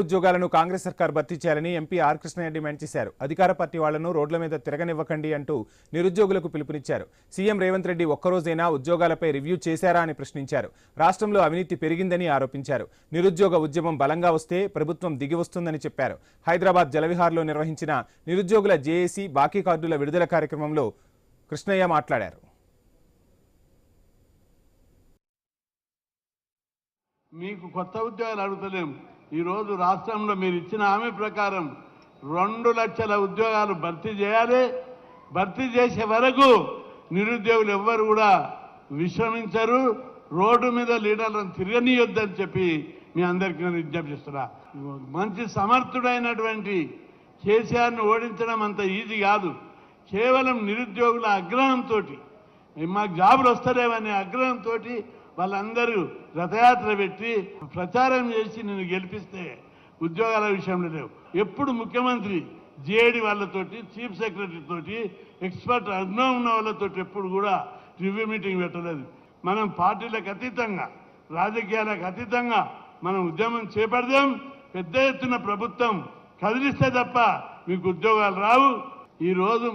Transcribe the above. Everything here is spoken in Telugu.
ఉద్యోగాలను కాంగ్రెస్ సర్కార్ భర్తీ చేయాలని ఎంపీ ఆర్ కృష్ణయ్య డిమాండ్ చేశారు. అధికార పార్టీ వాళ్లను రోడ్ల మీద తిరగనివ్వకండి అంటూ నిరుద్యోగులకు పిలుపునిచ్చారు. సీఎం రేవంత్ రెడ్డి ఒక్కరోజైనా ఉద్యోగాలపై రివ్యూ చేశారా అని ప్రశ్నించారు. రాష్ట్రంలో అవినీతి పెరిగిందని ఆరోపించారు. నిరుద్యోగ ఉద్యమం బలంగా వస్తే ప్రభుత్వం దిగి వస్తుందని చెప్పారు. హైదరాబాద్ జలవిహార్లో నిర్వహించిన నిరుద్యోగుల జేఏసీ బాకీ కార్డుల విడుదల కార్యక్రమంలో కృష్ణయ్య మాట్లాడారు. మీకు కొత్త ఉద్యోగాలు అడుగుతలేము. ఈరోజు రాష్ట్రంలో మీరు ఇచ్చిన హామీ ప్రకారం 2 లక్షల ఉద్యోగాలు భర్తీ చేయాలి. భర్తీ చేసే వరకు నిరుద్యోగులు ఎవ్వరు కూడా విశ్రమించరు. రోడ్డు మీద లీడర్లను తిరగనీయొద్దని చెప్పి మీ అందరికీ నేను విజ్ఞప్తిస్తున్నా. మంచి సమర్థుడైనటువంటి కేసీఆర్ను ఓడించడం అంత ఈజీ కాదు. కేవలం నిరుద్యోగుల అగ్రహంతో, మాకు జాబులు వస్తలేవనే అగ్రహంతో వాళ్ళందరూ రథయాత్ర పెట్టి ప్రచారం చేసి నేను గెలిపిస్తే ఉద్యోగాల విషయంలో లేవు. ఎప్పుడు ముఖ్యమంత్రి జేఏడీ వాళ్ళతోటి, చీఫ్ సెక్రటరీ తోటి, ఎక్స్పర్ట్ అనుభవం ఉన్న వాళ్ళతో ఎప్పుడు కూడా రివ్యూ మీటింగ్ పెట్టలేదు. మనం పార్టీలకు అతీతంగా, రాజకీయాలకు అతీతంగా మనం ఉద్యమం చేపడదాం. పెద్ద ఎత్తున ప్రభుత్వం కదిలిస్తే తప్ప మీకు ఉద్యోగాలు రావు. ఈరోజు